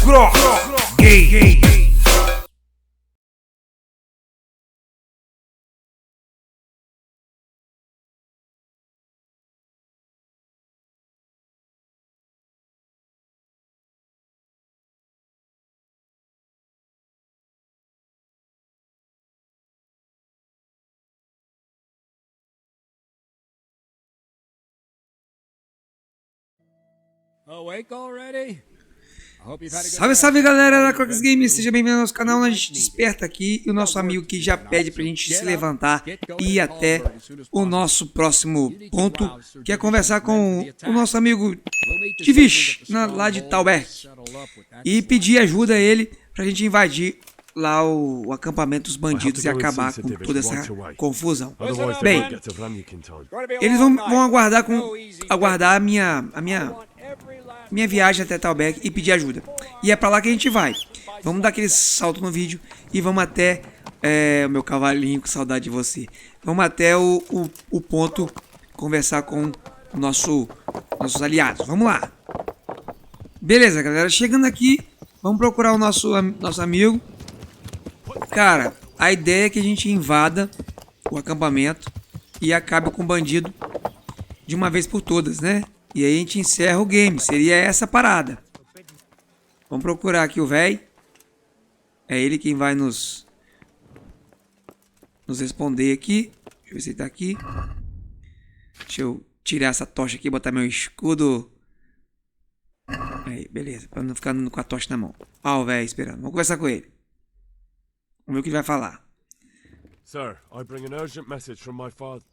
Gay. Awake already? Salve galera da Crocs Games, seja bem-vindo ao nosso canal. A gente desperta aqui e o nosso amigo que já pede pra gente se levantar e ir até o nosso próximo ponto, que é conversar com o nosso amigo Tivish, lá de Talberg, e pedir ajuda a ele pra gente invadir lá o acampamento dos bandidos e acabar com toda essa confusão. Bem, eles vão aguardar a minha viagem até Talberg e pedir ajuda. E é pra lá que a gente vai. Vamos dar aquele salto no vídeo e vamos até... o meu cavalinho, com saudade de você. Vamos até o ponto conversar com nossos aliados. Vamos lá. Beleza, galera. Chegando aqui, vamos procurar o nosso amigo. Cara, a ideia é que a gente invada o acampamento e acabe com o bandido de uma vez por todas, né? E aí a gente encerra o game. Seria essa a parada. Vamos procurar aqui o velho. É ele quem vai nos responder aqui. Deixa eu ver se ele tá aqui. Deixa eu tirar essa tocha aqui e botar meu escudo. Aí, beleza. Pra não ficar com a tocha na mão. Ó o velho esperando. Vamos conversar com ele. Vamos ver o que ele vai falar. Sir, I bring an urgent message from my father.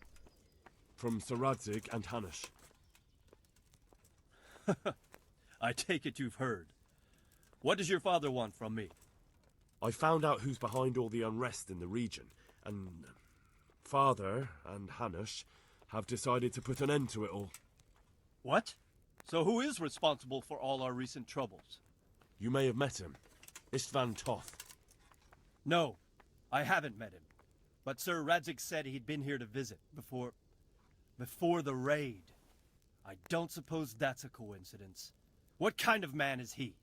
From Sir Radzig and Hanush. I take it you've heard. What does your father want from me? I found out who's behind all the unrest in the region, and Father and Hanush have decided to put an end to it all. What? So who is responsible for all our recent troubles? You may have met him. Istvan Toth. No, I haven't met him. But Sir Radzig said he'd been here to visit before the raid. I don't suppose that's a coincidence. What kind of man is he?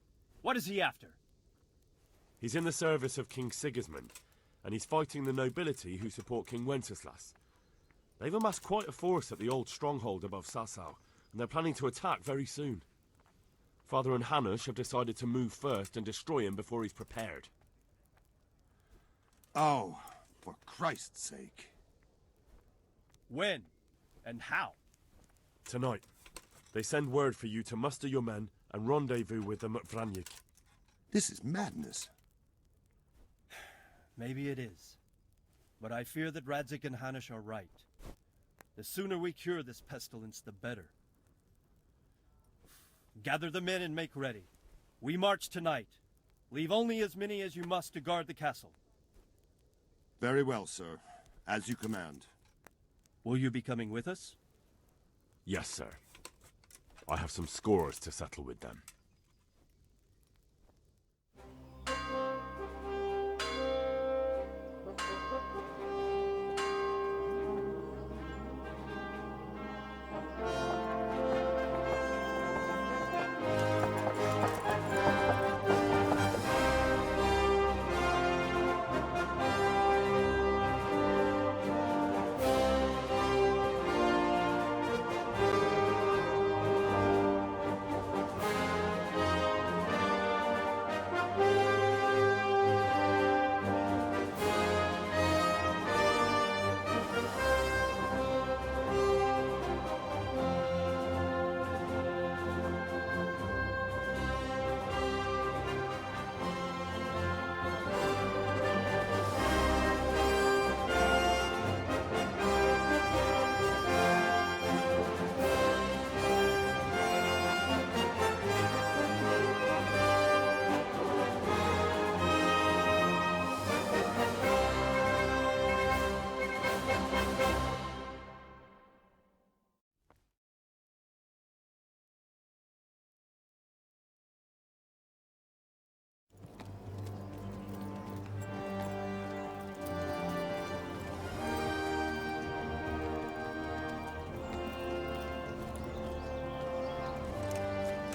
What is he after? He's in the service of King Sigismund, and he's fighting the nobility who support King Wenceslas. They've amassed quite a force at the old stronghold above Sasau, and they're planning to attack very soon. Father and Hanush have decided to move first and destroy him before he's prepared. Oh, for Christ's sake. When? And how? Tonight. They send word for you to muster your men and rendezvous with them at Vranyik. This is madness. Maybe it is. But I fear that Radzig and Hanush are right. The sooner we cure this pestilence, the better. Gather the men and make ready. We march tonight. Leave only as many as you must to guard the castle. Very well, sir. As you command. Will you be coming with us? Yes, sir. I have some scores to settle with them.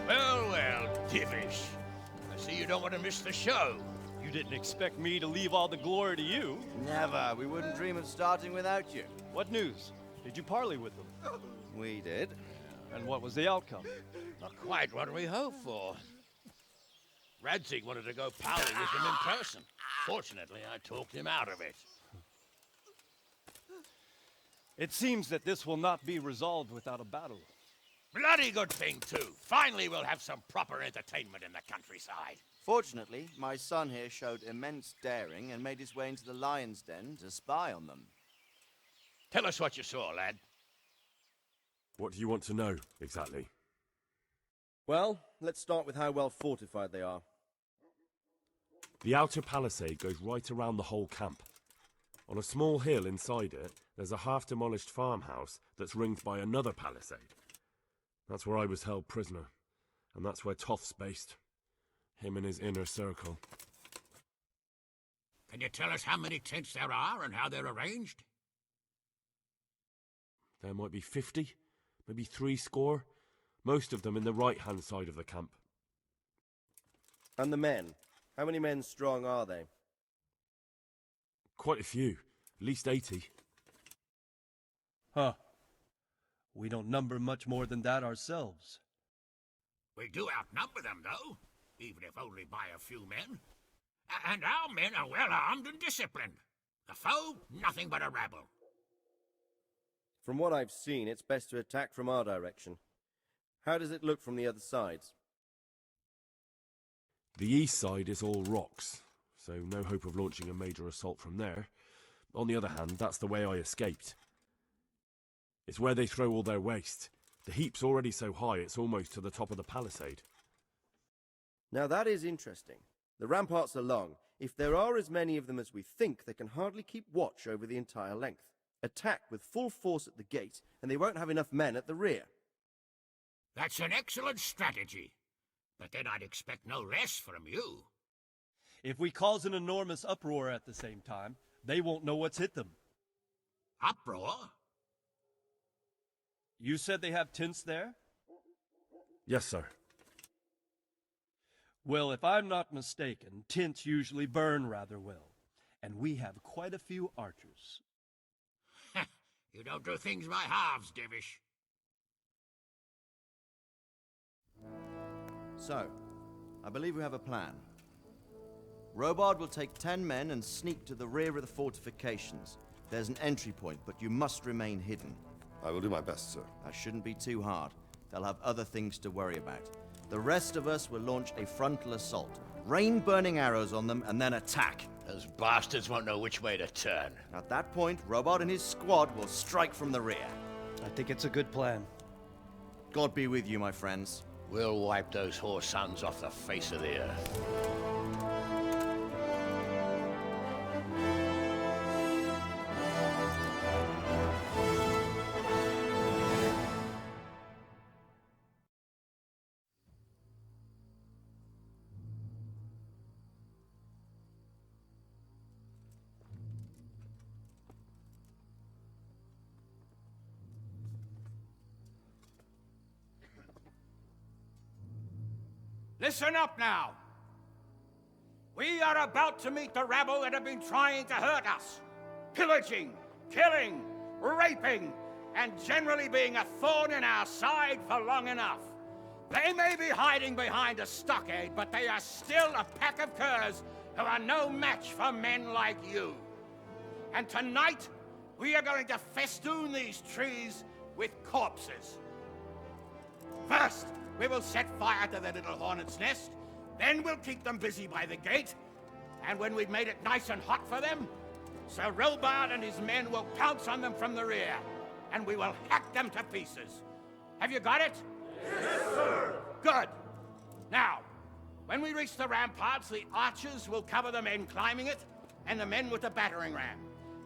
Well, Tivish. see you don't want to miss the show. You didn't expect me to leave all the glory to you. Never. We wouldn't dream of starting without you. What news? Did you parley with them? We did. And what was the outcome? Not quite what we hoped for. Radzig wanted to go parley with him in person. Fortunately, I talked him out of it. It seems that this will not be resolved without a battle. Bloody good thing, too. Finally, we'll have some proper entertainment in the countryside. Fortunately, my son here showed immense daring and made his way into the lion's den to spy on them. Tell us what you saw, lad. What do you want to know, exactly? Well, let's start with how well fortified they are. The outer palisade goes right around the whole camp. On a small hill inside it, there's a half-demolished farmhouse that's ringed by another palisade. That's where I was held prisoner, and that's where Toth's based. Him and his inner circle. Can you tell us how many tents there are and how they're arranged? There might be 50, maybe 70, most of them in the right-hand side of the camp. And the men? How many men strong are they? Quite a few, at least 80. Huh. We don't number much more than that ourselves. We do outnumber them, though, even if only by a few men. And our men are well armed and disciplined. The foe, nothing but a rabble. From what I've seen, it's best to attack from our direction. How does it look from the other sides? The east side is all rocks, so no hope of launching a major assault from there. On the other hand, that's the way I escaped. It's where they throw all their waste. The heap's already so high it's almost to the top of the palisade. Now that is interesting. The ramparts are long. If there are as many of them as we think, they can hardly keep watch over the entire length. Attack with full force at the gate, and they won't have enough men at the rear. That's an excellent strategy. But then I'd expect no less from you. If we cause an enormous uproar at the same time, they won't know what's hit them. Uproar? You said they have tents there? Yes, sir. Well, if I'm not mistaken, tents usually burn rather well. And we have quite a few archers. You don't do things by halves, Divish. So, I believe we have a plan. Robard will take 10 men and sneak to the rear of the fortifications. There's an entry point, but you must remain hidden. I will do my best, sir. That shouldn't be too hard. They'll have other things to worry about. The rest of us will launch a frontal assault. Rain burning arrows on them and then attack. Those bastards won't know which way to turn. At that point, Robard and his squad will strike from the rear. I think it's a good plan. God be with you, my friends. We'll wipe those whore sons off the face of the earth. Listen up now. We are about to meet the rabble that have been trying to hurt us. Pillaging, killing, raping, and generally being a thorn in our side for long enough. They may be hiding behind a stockade, but they are still a pack of curs who are no match for men like you. And tonight, we are going to festoon these trees with corpses. First, we will set fire to their little hornet's nest. Then we'll keep them busy by the gate. And when we've made it nice and hot for them, Sir Robard and his men will pounce on them from the rear. And we will hack them to pieces. Have you got it? Yes, sir. Good. Now, when we reach the ramparts, the archers will cover the men climbing it, and the men with the battering ram.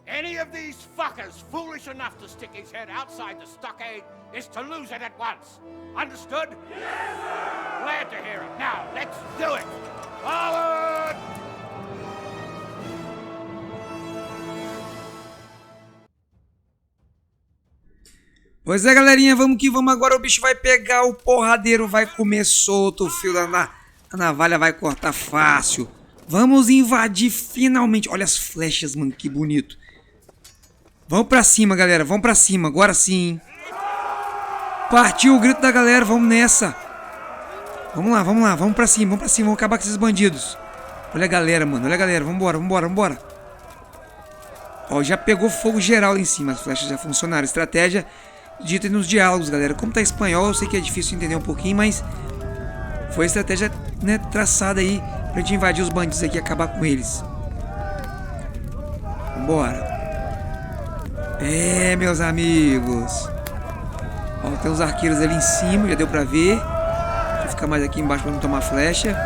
Any of these fuckers foolish enough to stick his head outside the stockade is to lose it at once. Understood? Yes, sir! Glad to hear it. Now, let's do it! Forward! Pois é, galerinha, vamos que vamos agora. O bicho vai pegar, o porradeiro vai comer solto, o fio da... A navalha vai cortar fácil. Vamos invadir finalmente. Olha as flechas, mano, que bonito. Vamos pra cima, galera. Vamos pra cima, agora sim. Partiu o grito da galera, vamos nessa. Vamos lá, vamos pra cima, vamos acabar com esses bandidos. Olha a galera, mano, olha a galera, vambora. Ó, já pegou fogo geral lá em cima, as flechas já funcionaram. Estratégia dita nos diálogos, galera. Como tá em espanhol, eu sei que é difícil entender um pouquinho, mas foi a estratégia, né, traçada aí pra gente invadir os bandidos aqui e acabar com eles. Vambora. É, meus amigos. Ó, tem uns arqueiros ali em cima, já deu pra ver. Vou ficar mais aqui embaixo pra não tomar flecha.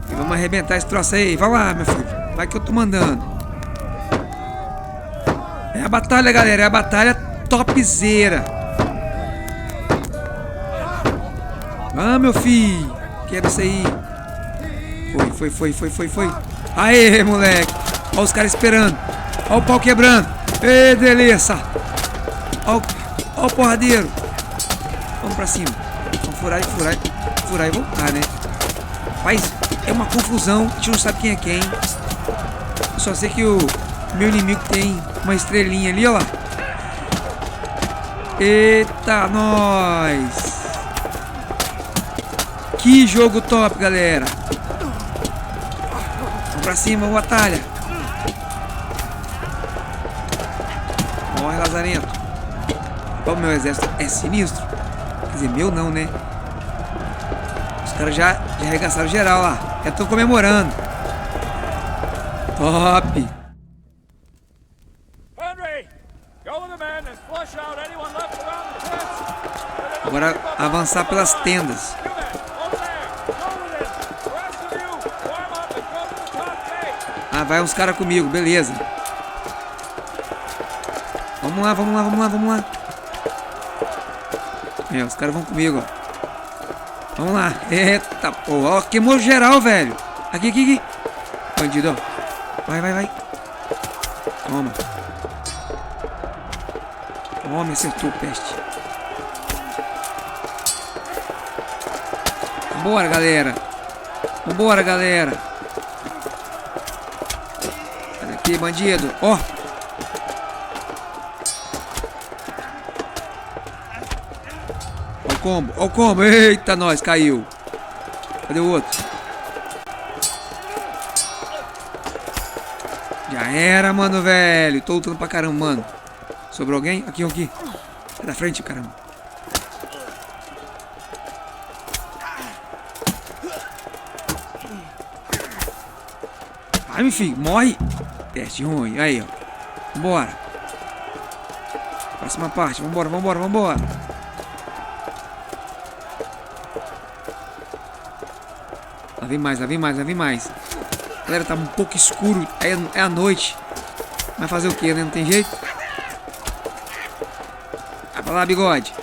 E vamos arrebentar esse troço aí. Vai lá, meu filho. Vai que eu tô mandando. É a batalha, galera. É a batalha topzera. Ah, meu filho. Quebra isso aí. Foi. Aê, moleque. Ó os caras esperando. Ó o pau quebrando. Ê, delícia. Ó o porradeiro. Vamos pra cima. Vamos furar e voltar, né? Mas é uma confusão. A gente não sabe quem é quem. Eu só sei que o meu inimigo tem uma estrelinha ali, ó lá. Eita, nós. Que jogo top, galera. Vamos pra cima, batalha. Morre, lazarento. O meu exército é sinistro. Quer dizer, meu não, né? Os caras já arregaçaram geral lá. Já estão comemorando. Top. Agora avançar pelas tendas. Ah, vai uns caras comigo, beleza. Vamos lá. É, os caras vão comigo, ó. Vamos lá. Eita, pô. Ó, queimou geral, velho. Aqui. Bandido, ó. Vai. Toma. Me acertou, peste. Vambora, galera. Olha aqui, bandido. Ó. Ó o combo. Eita, nós, caiu. Cadê o outro? Já era, mano, velho. Tô lutando pra caramba, mano. Sobrou alguém? Aqui. Sai da frente, caramba. Ai, meu filho, morre. Teste ruim. Aí, ó. Vambora. Próxima parte. Vambora. Lá vem mais. Galera, tá um pouco escuro. É a noite. Vai fazer o que, né? Não tem jeito. Vai pra lá, bigode.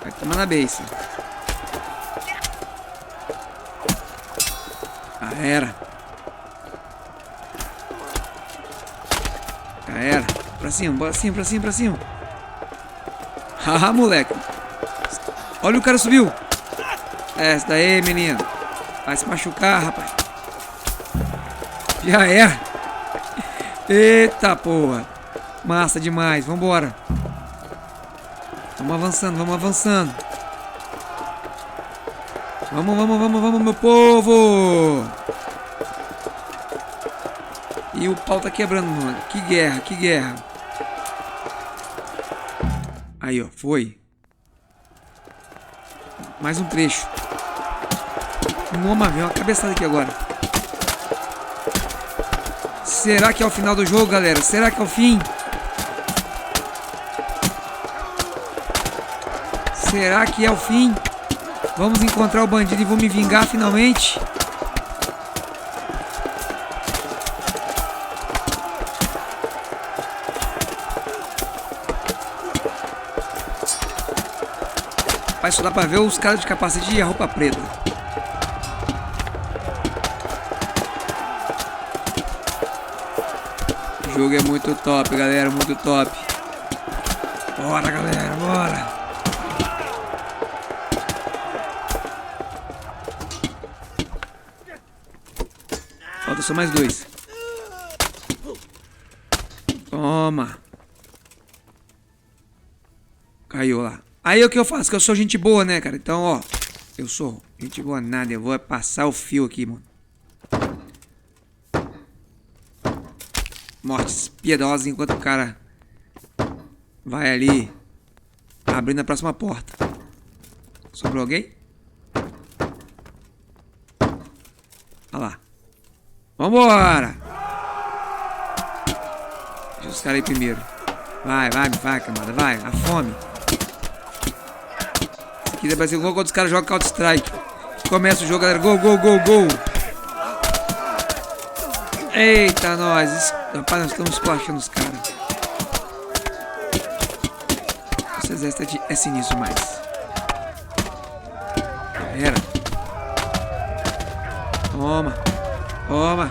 Vai tomar na beiça. Já era. Pra cima. Haha, moleque. Olha, o cara subiu. Essa daí, menino. Vai se machucar, rapaz. Já era. Eita, porra. Massa demais. Vambora. Vamos avançando. Vamos, meu povo. E o pau tá quebrando, mano. Que guerra. Aí, ó. Foi. Mais um trecho. Uma cabeçada aqui agora. Será que é o final do jogo, galera? Será que é o fim? Será que é o fim? Vamos encontrar o bandido e vou me vingar finalmente? Mas só dá pra ver os caras de capacete e a roupa preta. O jogo é muito top, galera, muito top. Bora, galera, bora. só mais 2. Toma. Caiu lá. Aí o que eu faço? Que eu sou gente boa, né, cara? Então, ó. Eu sou gente boa nada. Eu vou passar o fio aqui, mano. Mortes piedosas enquanto o cara vai ali abrindo a próxima porta. Sobrou alguém? Olha lá. Vambora! Deixa os caras aí primeiro. Vai, camada, vai. A fome. Isso aqui deve ser igual quando os caras jogam Counter-Strike. Começa o jogo, galera. Gol, gol, gol, gol. Eita, nós. Rapaz, nós estamos esculachando os caras. Esse exército é sinistro demais. Era. Toma. Toma.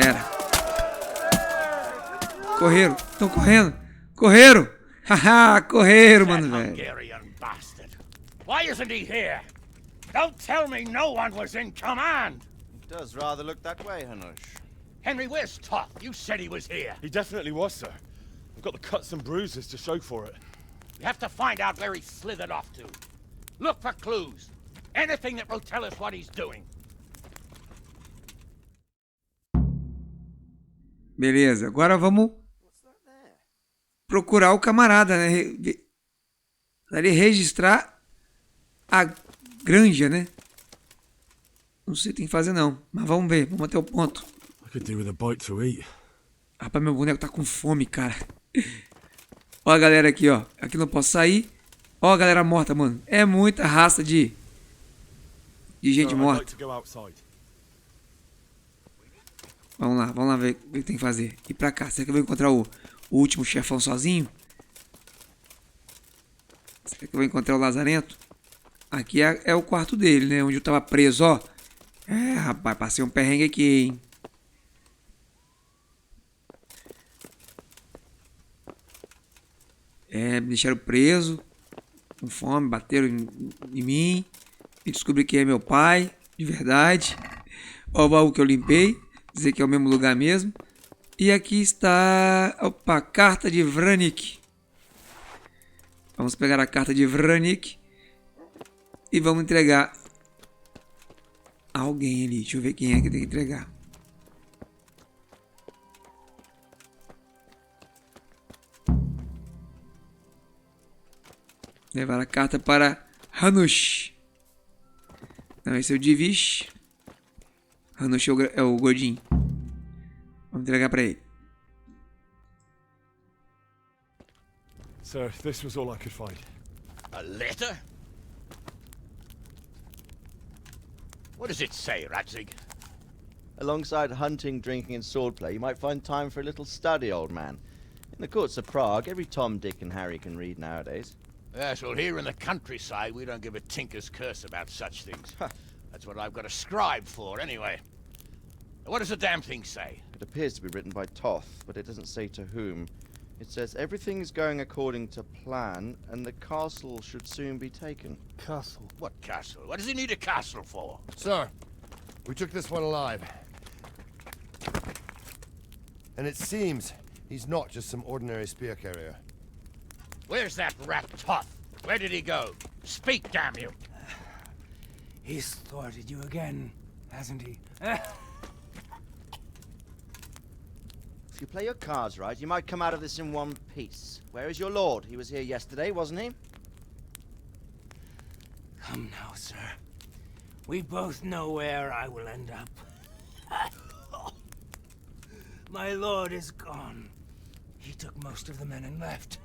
Era. Correram. Estão correndo. Correram. Haha, correram, mano, velho. Hungarian bastard. Why isn't he here? Don't tell me no one was in command. It does rather look that way, Hanush. Henry, where's Toth? You said he was here. He definitely was, sir. I've got the cuts and bruises to show for it. We have to find out where he slithered off to. Look for clues. Anything that will tell us what he's doing. Beleza, agora vamos procurar o camarada, né? Ali registrar a granja, né? Não sei o que tem que fazer não, mas vamos ver, vamos até o ponto. I could do with a bite to eat. Rapaz, meu boneco tá com fome, cara. Ó a galera aqui, ó. Aqui não posso sair. Ó a galera morta, mano. É muita raça de gente morta. Vamos lá ver o que tem que fazer. Ir pra cá. Será que eu vou encontrar o último chefão sozinho? Será que eu vou encontrar o Lazarento? Aqui é o quarto dele, né? Onde eu tava preso, ó. É, rapaz, passei um perrengue aqui, hein? É, me deixaram preso. Com fome, bateram em mim. E descobri que é meu pai, de verdade. Ó o baú que eu limpei. Dizer que é o mesmo lugar mesmo. E aqui está... Opa, carta de Vranik. Vamos pegar a carta de Vranik. E vamos entregar a alguém ali. Deixa eu ver quem é que tem que entregar. Levar a carta para Hanush. Não, esse é o Divish. Hanush é o gordinho. Vamos entregar para ele. Sir, this was all I could find. A letter? What does it say, Radzig? Alongside hunting, drinking, and swordplay, you might find time for a little study, old man. In the courts of Prague, every Tom, Dick, and Harry can read nowadays. Yes, well, here in the countryside, we don't give a tinker's curse about such things. That's what I've got a scribe for, anyway. What does the damn thing say? It appears to be written by Toth, but it doesn't say to whom. It says everything is going according to plan, and the castle should soon be taken. Castle? What castle? What does he need a castle for? Sir, we took this one alive. And it seems he's not just some ordinary spear carrier. Where's that rat Toth? Where did he go? Speak, damn you! He's thwarted you again, hasn't he? If you play your cards right, you might come out of this in one piece. Where is your lord? He was here yesterday, wasn't he? Come now, sir. We both know where I will end up. My lord is gone. He took most of the men and left.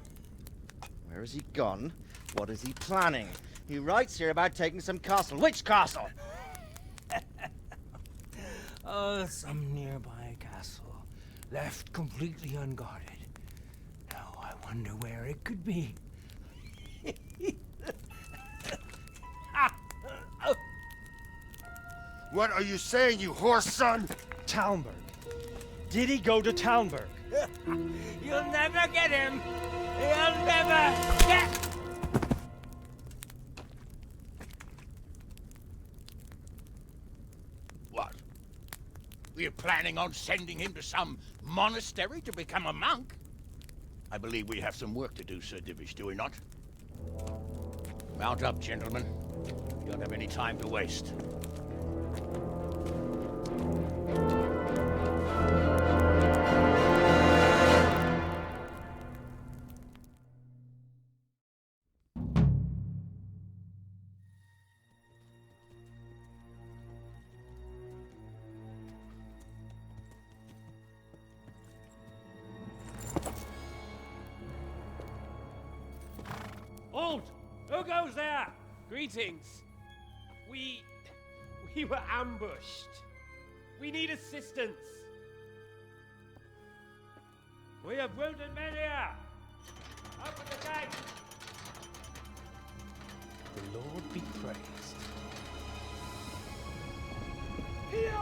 Where has he gone? What is he planning? He writes here about taking some castle. Which castle? Oh, some nearby castle. Left completely unguarded. Now I wonder where it could be. What are you saying, you horse son? Talmberg. Did he go to Talmberg? You'll never get him. You'll never get... Were you planning on sending him to some monastery to become a monk? I believe we have some work to do, Sir Divish, do we not? Mount up, gentlemen. You don't have any time to waste. Halt! Who goes there? Greetings. We were ambushed. We need assistance. We have wounded men here. Open the gate. The Lord be praised. Here!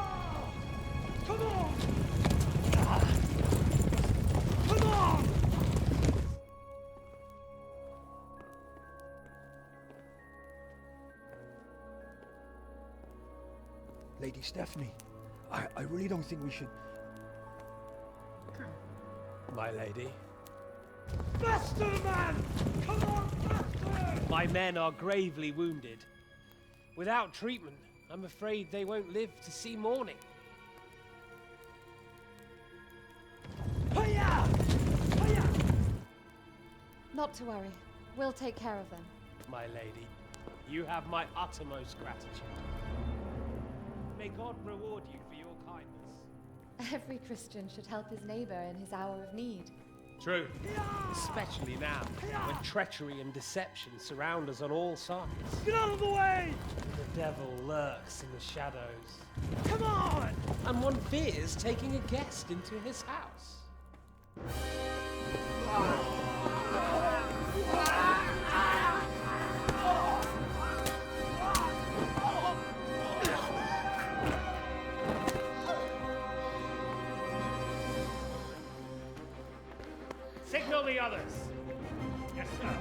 Come on! Come on! Lady Stephanie, I really don't think we should... My lady. Faster, man! Come on, faster! My men are gravely wounded. Without treatment, I'm afraid they won't live to see morning. Hiya! Hiya! Not to worry. We'll take care of them. My lady, you have my uttermost gratitude. May God reward you for your kindness. Every Christian should help his neighbor in his hour of need. True. Especially now, when treachery and deception surround us on all sides. Get out of the way! The devil lurks in the shadows. Come on! And one fears taking a guest into his house. Signal the others. Yes, sir.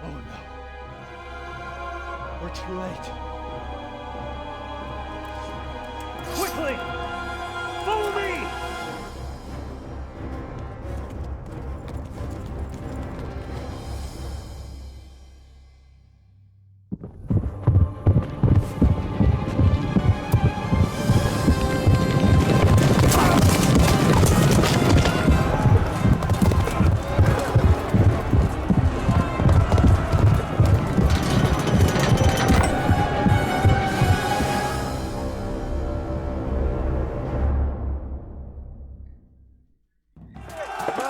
Oh no. We're too late. Quickly! Follow me!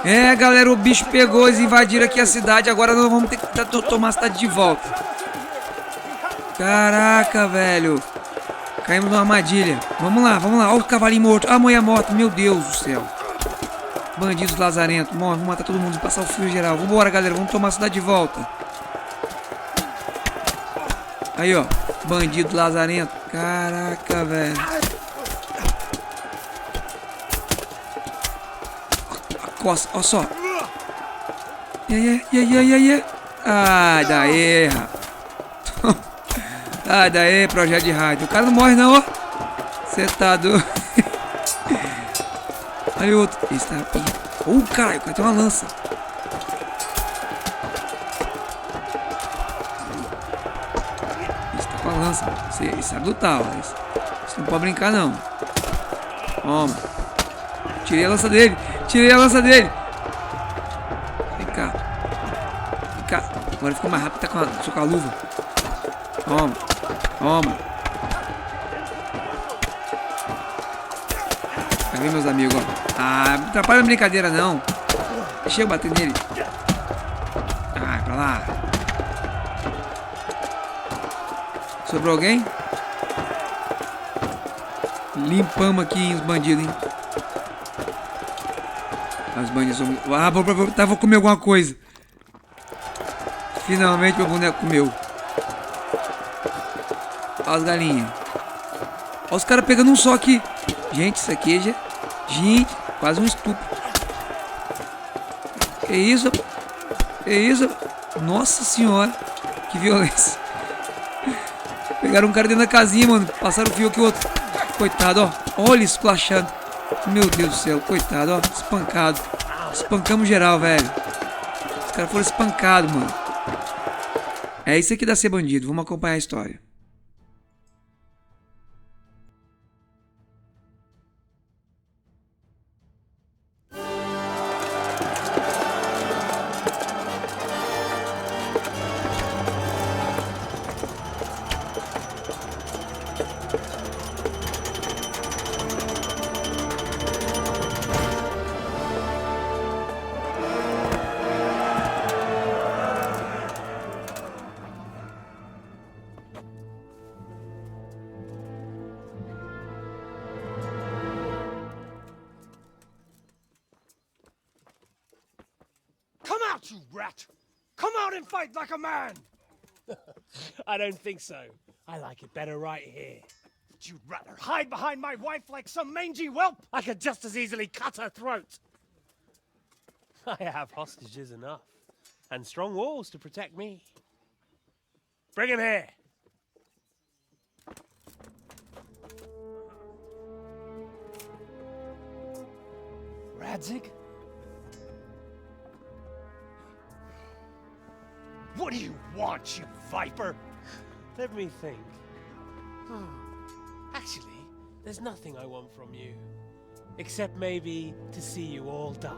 É, galera, o bicho pegou, eles invadiram aqui a cidade. Agora nós vamos ter que tomar a cidade de volta. Caraca, velho. Caímos numa armadilha. Vamos lá, vamos lá. Olha o cavalinho morto. Ah, a mulher morta. Meu Deus do céu. Bandidos lazarentos. Vamos matar todo mundo, passar o fio geral. Vambora, galera. Vamos tomar a cidade de volta. Aí, ó. Bandido lazarento. Caraca, velho. Costa, olha só. Ai, daí, rapaz. Ai, daí, projeto de rádio. O cara não morre, não, ó. Você tá doido. Olha o outro. Esse tá aqui. Caralho, o cara tem uma lança. Esse tá com a lança. Esse sabe lutar, ó. Esse não pode brincar, não. Toma. Tirei a lança dele. Tirei a lança dele. Vem cá. Vem cá. Agora ficou mais rápido. Tá com a luva. Toma. Toma. Cadê meus amigos, ó? Ah, não atrapalha a brincadeira, não. Deixa eu bater nele. Ah, pra lá. Sobrou alguém? Limpamos aqui os bandidos, hein? Os bandidos são... Ah, vou comer alguma coisa. Finalmente meu boneco comeu. Olha as galinhas. Olha os caras pegando um só aqui. Gente, isso aqui já... Gente, quase um estupro. Que isso? Que isso? Nossa senhora. Que violência. Pegaram um cara dentro da casinha, mano. Passaram o fio aqui, o outro. Coitado, ó. Olha isso, esculachando. Meu Deus do céu. Coitado, ó. Espancado. Espancamos geral, velho. Os caras foram espancados, mano. É isso aqui dá ser bandido. Vamos acompanhar a história. Come out, you rat! Come out and fight like a man! I don't think so. I like it better right here. Would you rather hide behind my wife like some mangy whelp? I could just as easily cut her throat. I have hostages enough, and strong walls to protect me. Bring him here. Radzig? What do you want, you viper? Let me think. Actually, there's nothing I want from you. Except maybe to see you all die.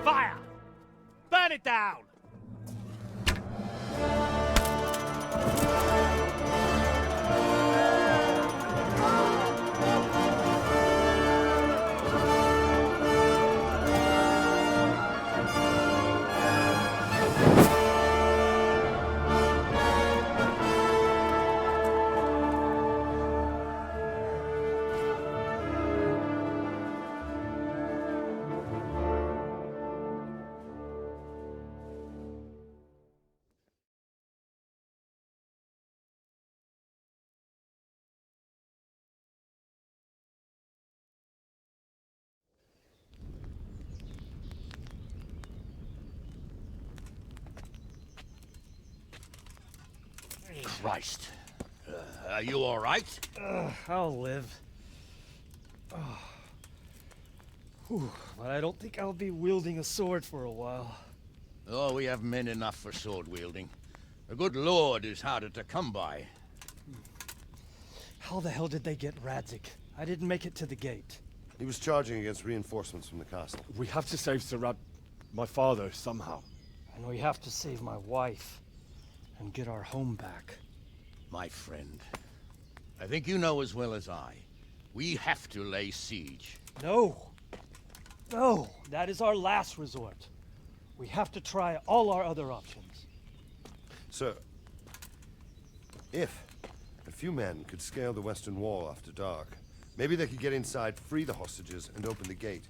Fire! Burn it down! Christ. Are you all right? I'll live. Whew, but I don't think I'll be wielding a sword for a while. Oh, we have men enough for sword wielding. The good Lord is harder to come by. How the hell did they get Radzig? I didn't make it to the gate. He was charging against reinforcements from the castle. We have to save Sir my father, somehow. And we have to save my wife and get our home back. My friend, I think you know as well as I. We have to lay siege. No. No, that is our last resort. We have to try all our other options. Sir, if a few men could scale the western wall after dark, maybe they could get inside, free the hostages, and open the gate.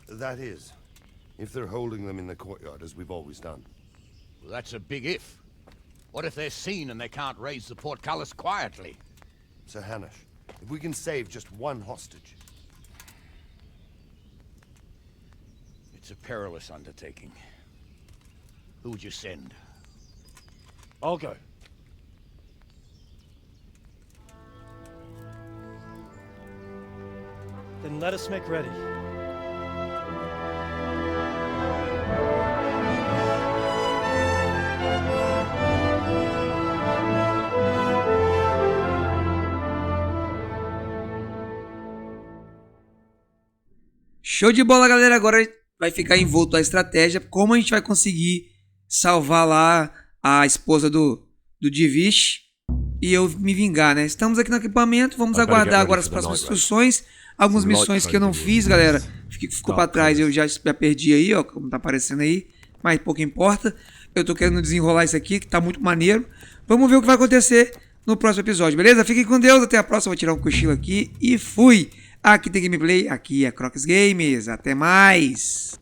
That is, if they're holding them in the courtyard, as we've always done. Well, that's a big if. What if they're seen and they can't raise the portcullis quietly? Sir Hanush, if we can save just one hostage... It's a perilous undertaking. Who would you send? I'll go. Then let us make ready. Show de bola, galera. Agora vai ficar envolto a estratégia. Como a gente vai conseguir salvar lá a esposa do Divish e eu me vingar, né? Estamos aqui no acampamento. Vamos aguardar agora as próximas instruções. Algumas missões que eu não fiz, galera. Ficou pra trás, eu já perdi aí, ó. Como tá aparecendo aí. Mas pouco importa. Eu tô querendo desenrolar isso aqui, que tá muito maneiro. Vamos ver o que vai acontecer no próximo episódio, beleza? Fiquem com Deus. Até a próxima. Vou tirar um cochilo aqui e fui. Aqui tem gameplay, aqui é Crocs Games. Até mais!